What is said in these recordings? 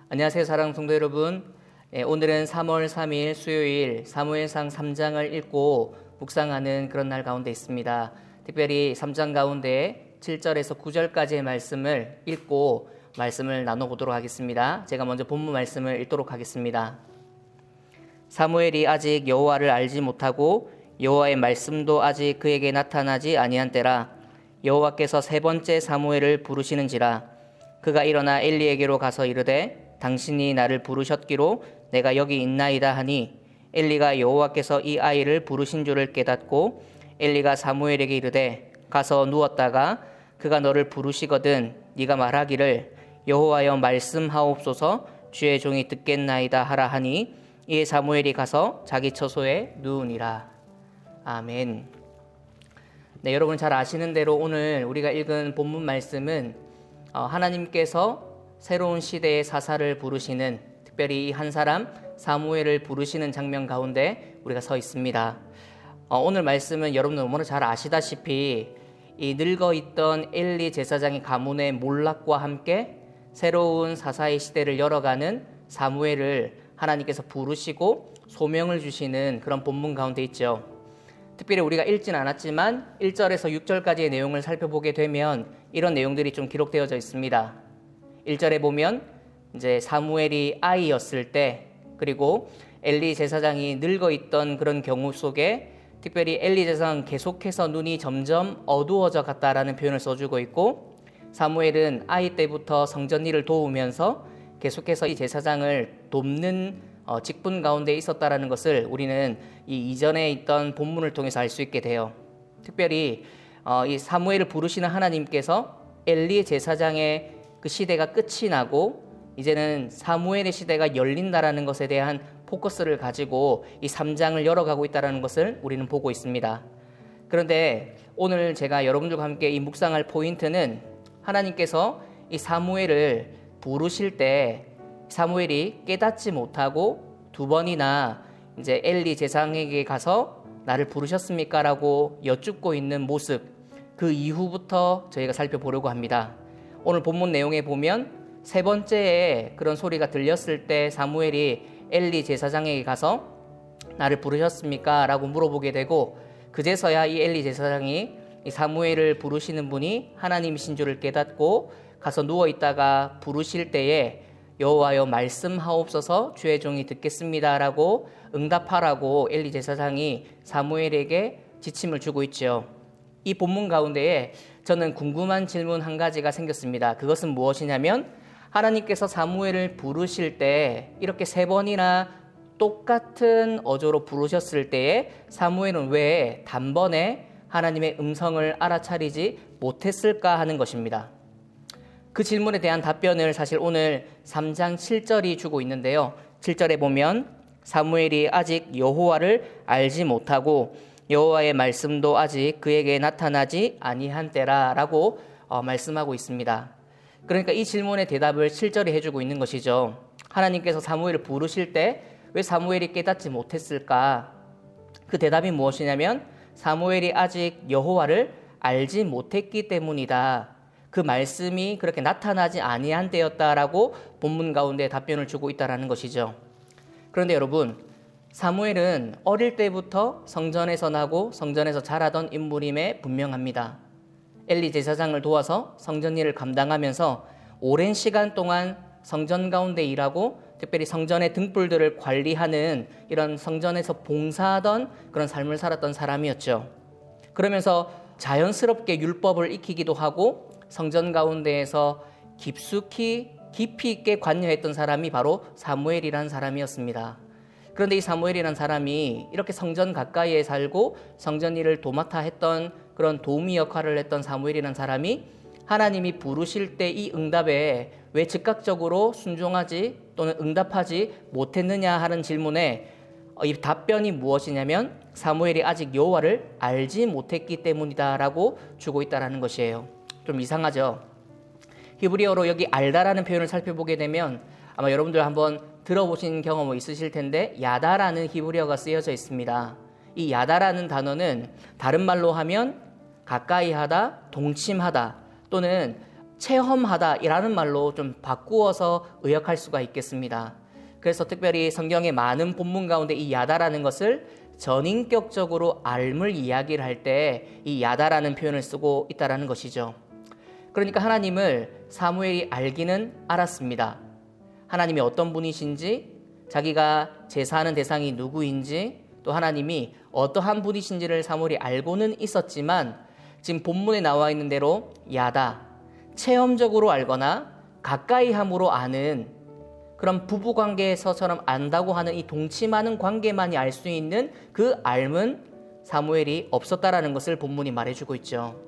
안녕하세요, 사랑하는 성도 여러분. 오늘은 3월 3일 수요일 사무엘상 3장을 읽고 묵상하는 그런 날 가운데 있습니다. 특별히 3장 가운데 7절에서 9절까지의 말씀을 읽고 말씀을 나눠보도록 하겠습니다. 제가 먼저 본문 말씀을 읽도록 하겠습니다. 사무엘이 아직 여호와를 알지 못하고 여호와의 말씀도 아직 그에게 나타나지 아니한 때라. 여호와께서 세 번째 사무엘을 부르시는지라. 그가 일어나 엘리에게로 가서 이르되 당신이 나를 부르셨기로 내가 여기 있나이다 하니 엘리가 여호와께서 이 아이를 부르신 줄을 깨닫고 엘리가 사무엘에게 이르되 가서 누웠다가 그가 너를 부르시거든 네가 말하기를 여호와여 말씀하옵소서 주의 종이 듣겠나이다 하라 하니 이에 사무엘이 가서 자기 처소에 누우니라. 아멘. 네, 여러분 잘 아시는 대로 오늘 우리가 읽은 본문 말씀은 하나님께서 새로운 시대의 사사를 부르시는, 특별히 한 사람 사무엘을 부르시는 장면 가운데 우리가 서 있습니다. 오늘 말씀은 여러분 너무나 잘 아시다시피 이 늙어있던 엘리 제사장의 가문의 몰락과 함께 새로운 사사의 시대를 열어가는 사무엘을 하나님께서 부르시고 소명을 주시는 그런 본문 가운데 있죠. 특별히 우리가 읽진 않았지만 1절에서 6절까지의 내용을 살펴보게 되면 이런 내용들이 좀 기록되어져 있습니다. 1절에 보면 이제 사무엘이 아이였을 때, 그리고 엘리 제사장이 늙어 있던 그런 경우 속에 특별히 엘리 제사장은 계속해서 눈이 점점 어두워져 갔다라는 표현을 써주고 있고, 사무엘은 아이 때부터 성전 일을 도우면서 계속해서 이 제사장을 돕는 직분 가운데 있었다라는 것을 우리는 이 이전에 있던 본문을 통해서 알 수 있게 돼요. 특별히 이 사무엘을 부르시는 하나님께서 엘리 제사장의 그 시대가 끝이 나고 이제는 사무엘의 시대가 열린다라는 것에 대한 포커스를 가지고 이 3장을 열어가고 있다는 것을 우리는 보고 있습니다. 그런데 오늘 제가 여러분들과 함께 이 묵상할 포인트는 하나님께서 이 사무엘을 부르실 때 사무엘이 깨닫지 못하고 두 번이나 이제 엘리 제사장에게 가서 나를 부르셨습니까? 라고 여쭙고 있는 모습, 그 이후부터 저희가 살펴보려고 합니다. 오늘 본문 내용에 보면 세 번째에 그런 소리가 들렸을 때 사무엘이 엘리 제사장에게 가서 나를 부르셨습니까? 라고 물어보게 되고, 그제서야 이 엘리 제사장이 이 사무엘을 부르시는 분이 하나님이신 줄을 깨닫고 가서 누워있다가 부르실 때에 여호와여 말씀하옵소서 주의 종이 듣겠습니다 라고 응답하라고 엘리 제사장이 사무엘에게 지침을 주고 있죠. 이 본문 가운데에 저는 궁금한 질문 한 가지가 생겼습니다. 그것은 무엇이냐면, 하나님께서 사무엘을 부르실 때 이렇게 세 번이나 똑같은 어조로 부르셨을 때에 사무엘은 왜 단번에 하나님의 음성을 알아차리지 못했을까 하는 것입니다. 그 질문에 대한 답변을 사실 오늘 3장 7절이 주고 있는데요. 7절에 보면 사무엘이 아직 여호와를 알지 못하고 여호와의 말씀도 아직 그에게 나타나지 아니한 때라 라고 말씀하고 있습니다. 그러니까 이 질문의 대답을 7절에 해주고 있는 것이죠. 하나님께서 사무엘을 부르실 때 왜 사무엘이 깨닫지 못했을까? 그 대답이 무엇이냐면 사무엘이 아직 여호와를 알지 못했기 때문이다. 그 말씀이 그렇게 나타나지 아니한 때였다라고 본문 가운데 답변을 주고 있다라는 것이죠. 그런데 여러분, 사무엘은 어릴 때부터 성전에서 나고 성전에서 자라던 인물임에 분명합니다. 엘리 제사장을 도와서 성전 일을 감당하면서 오랜 시간 동안 성전 가운데 일하고 특별히 성전의 등불들을 관리하는 이런 성전에서 봉사하던 그런 삶을 살았던 사람이었죠. 그러면서 자연스럽게 율법을 익히기도 하고 성전 가운데에서 깊이 있게 관여했던 사람이 바로 사무엘이라는 사람이었습니다. 그런데 이 사무엘이라는 사람이 이렇게 성전 가까이에 살고 성전 일을 도맡아 했던 그런 도우미 역할을 했던 사무엘이라는 사람이 하나님이 부르실 때 이 응답에 왜 즉각적으로 순종하지 또는 응답하지 못했느냐 하는 질문에 이 답변이 무엇이냐면 사무엘이 아직 여호와를 알지 못했기 때문이다 라고 주고 있다는 것이에요. 좀 이상하죠? 히브리어로 여기 알다라는 표현을 살펴보게 되면 아마 여러분들 한번 들어보신 경험 있으실 텐데 야다라는 히브리어가 쓰여져 있습니다. 이 야다라는 단어는 다른 말로 하면 가까이 하다, 동침하다 또는 체험하다라는 말로 좀 바꾸어서 의역할 수가 있겠습니다. 그래서 특별히 성경의 많은 본문 가운데 이 야다라는 것을 전인격적으로 알,을 이야기를 할 때 이 야다라는 표현을 쓰고 있다는 것이죠. 그러니까 하나님을 사무엘이 알기는 알았습니다. 하나님이 어떤 분이신지, 자기가 제사하는 대상이 누구인지, 또 하나님이 어떠한 분이신지를 사무엘이 알고는 있었지만 지금 본문에 나와 있는 대로 야다, 체험적으로 알거나 가까이 함으로 아는 그런 부부관계에서처럼 안다고 하는 이 동침하는 관계만이 알 수 있는 그 알은 사무엘이 없었다라는 것을 본문이 말해주고 있죠.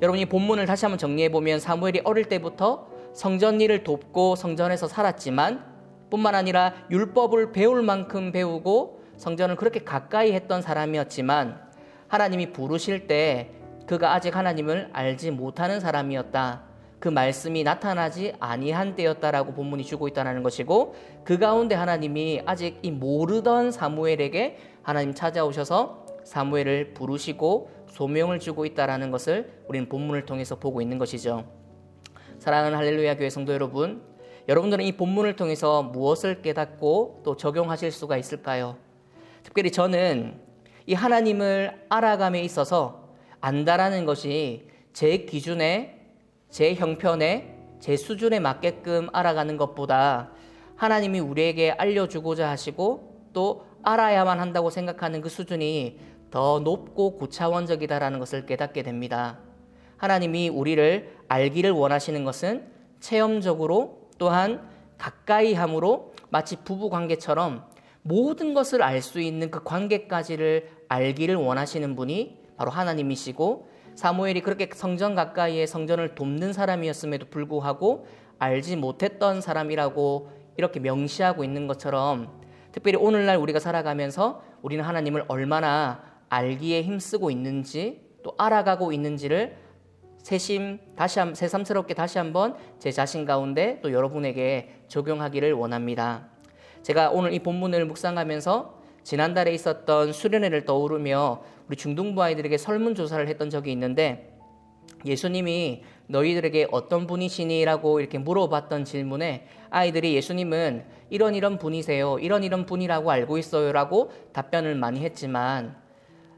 여러분, 이 본문을 다시 한번 정리해보면 사무엘이 어릴 때부터 성전 일을 돕고 성전에서 살았지만 뿐만 아니라 율법을 배울 만큼 배우고 성전을 그렇게 가까이 했던 사람이었지만 하나님이 부르실 때 그가 아직 하나님을 알지 못하는 사람이었다. 그 말씀이 나타나지 아니한 때였다라고 본문이 주고 있다는 것이고, 그 가운데 하나님이 아직 이 모르던 사무엘에게 하나님 찾아오셔서 사무엘을 부르시고 소명을 주고 있다는 것을 우리는 본문을 통해서 보고 있는 것이죠. 사랑하는 할렐루야 교회 성도 여러분, 여러분들은 이 본문을 통해서 무엇을 깨닫고 또 적용하실 수가 있을까요? 특별히 저는 이 하나님을 알아감에 있어서 안다라는 것이 제 기준에, 제 형편에, 제 수준에 맞게끔 알아가는 것보다 하나님이 우리에게 알려주고자 하시고 또 알아야만 한다고 생각하는 그 수준이 더 높고 고차원적이다라는 것을 깨닫게 됩니다. 하나님이 우리를 알기를 원하시는 것은 체험적으로 또한 가까이 함으로 마치 부부 관계처럼 모든 것을 알 수 있는 그 관계까지를 알기를 원하시는 분이 바로 하나님이시고, 사무엘이 그렇게 성전 가까이에 성전을 돕는 사람이었음에도 불구하고 알지 못했던 사람이라고 이렇게 명시하고 있는 것처럼, 특별히 오늘날 우리가 살아가면서 우리는 하나님을 얼마나 알기에 힘쓰고 있는지 또 알아가고 있는지를 새삼스럽게 다시 한번 제 자신 가운데 또 여러분에게 적용하기를 원합니다. 제가 오늘 이 본문을 묵상하면서 지난달에 있었던 수련회를 떠오르며 우리 중등부 아이들에게 설문조사를 했던 적이 있는데, 예수님이 너희들에게 어떤 분이시니? 라고 이렇게 물어봤던 질문에 아이들이 예수님은 이런 분이세요, 이런 분이라고 알고 있어요 라고 답변을 많이 했지만,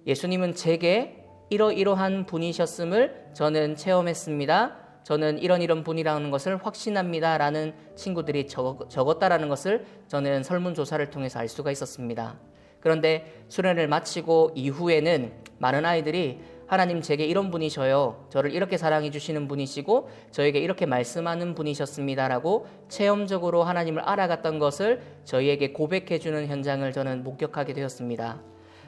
예수님은 제게 이러한 분이셨음을 저는 체험했습니다, 저는 이런 분이라는 것을 확신합니다 라는 친구들이 적었다라는 것을 저는 설문조사를 통해서 알 수가 있었습니다. 그런데 수련을 마치고 이후에는 많은 아이들이 하나님 제게 이런 분이셔요, 저를 이렇게 사랑해 주시는 분이시고 저에게 이렇게 말씀하는 분이셨습니다 라고 체험적으로 하나님을 알아갔던 것을 저희에게 고백해 주는 현장을 저는 목격하게 되었습니다.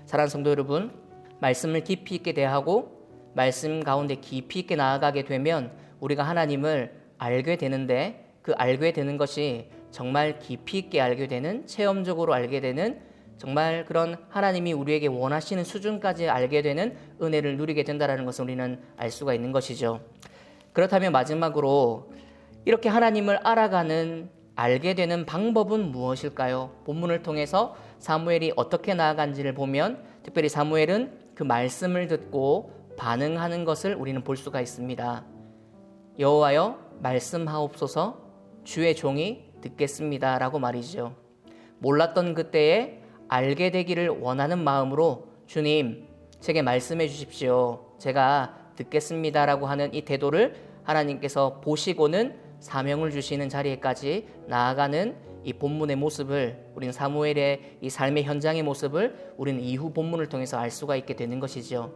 사랑하는 성도 여러분, 말씀을 깊이 있게 대하고 말씀 가운데 깊이 있게 나아가게 되면 우리가 하나님을 알게 되는데, 그 알게 되는 것이 정말 깊이 있게 알게 되는, 체험적으로 알게 되는, 정말 그런 하나님이 우리에게 원하시는 수준까지 알게 되는 은혜를 누리게 된다는 것을 우리는 알 수가 있는 것이죠. 그렇다면 마지막으로 이렇게 하나님을 알아가는, 알게 되는 방법은 무엇일까요? 본문을 통해서 사무엘이 어떻게 나아간지를 보면 특별히 사무엘은 그 말씀을 듣고 반응하는 것을 우리는 볼 수가 있습니다. 여호와여 말씀하옵소서, 주의 종이 듣겠습니다 라고 말이죠. 몰랐던 그때에 알게 되기를 원하는 마음으로 주님 제게 말씀해 주십시오, 제가 듣겠습니다 라고 하는 이 태도를 하나님께서 보시고는 사명을 주시는 자리에까지 나아가는 이 본문의 모습을, 우리는 사무엘의 이 삶의 현장의 모습을 우리는 이후 본문을 통해서 알 수가 있게 되는 것이죠.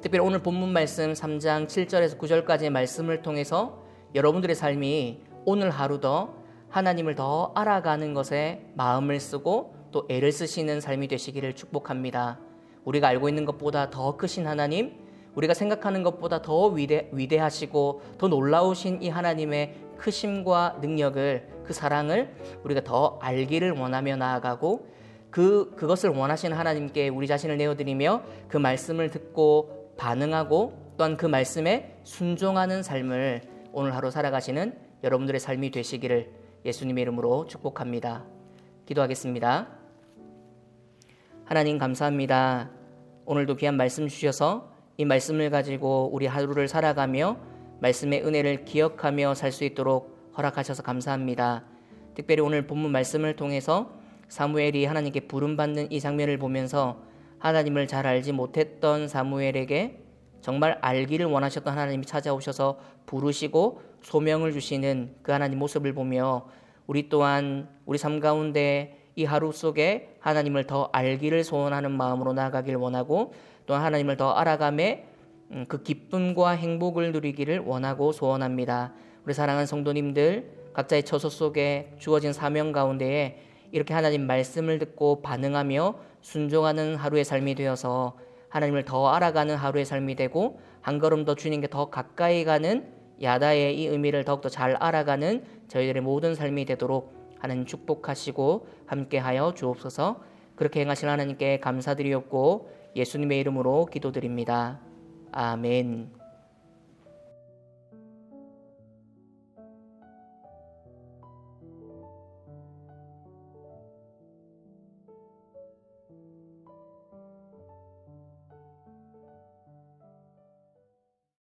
특별히 오늘 본문 말씀 3장 7절에서 9절까지의 말씀을 통해서 여러분들의 삶이 오늘 하루 더 하나님을 더 알아가는 것에 마음을 쓰고 또 애를 쓰시는 삶이 되시기를 축복합니다. 우리가 알고 있는 것보다 더 크신 하나님, 우리가 생각하는 것보다 더 위대하시고 더 놀라우신 이 하나님의 크심과 능력을, 그 사랑을 우리가 더 알기를 원하며 나아가고, 그것을 원하시는 하나님께 우리 자신을 내어드리며 그 말씀을 듣고 반응하고 또한 그 말씀에 순종하는 삶을 오늘 하루 살아가시는 여러분들의 삶이 되시기를 예수님의 이름으로 축복합니다. 기도하겠습니다. 하나님 감사합니다. 오늘도 귀한 말씀 주셔서 이 말씀을 가지고 우리 하루를 살아가며 말씀의 은혜를 기억하며 살 수 있도록 허락하셔서 감사합니다. 특별히 오늘 본문 말씀을 통해서 사무엘이 하나님께 부름받는 이 장면을 보면서 하나님을 잘 알지 못했던 사무엘에게 정말 알기를 원하셨던 하나님이 찾아오셔서 부르시고 소명을 주시는 그 하나님 모습을 보며 우리 또한 우리 삶 가운데 이 하루 속에 하나님을 더 알기를 소원하는 마음으로 나아가길 원하고 또 하나님을 더 알아감에 그 기쁨과 행복을 누리기를 원하고 소원합니다. 우리 사랑하는 성도님들 각자의 처소 속에 주어진 사명 가운데에 이렇게 하나님 말씀을 듣고 반응하며 순종하는 하루의 삶이 되어서 하나님을 더 알아가는 하루의 삶이 되고 한 걸음 더 주님께 더 가까이 가는 야다의 이 의미를 더욱더 잘 알아가는 저희들의 모든 삶이 되도록 하나님 축복하시고 함께하여 주옵소서. 그렇게 행하실 하나님께 감사드리옵고 예수님의 이름으로 기도드립니다. 아멘.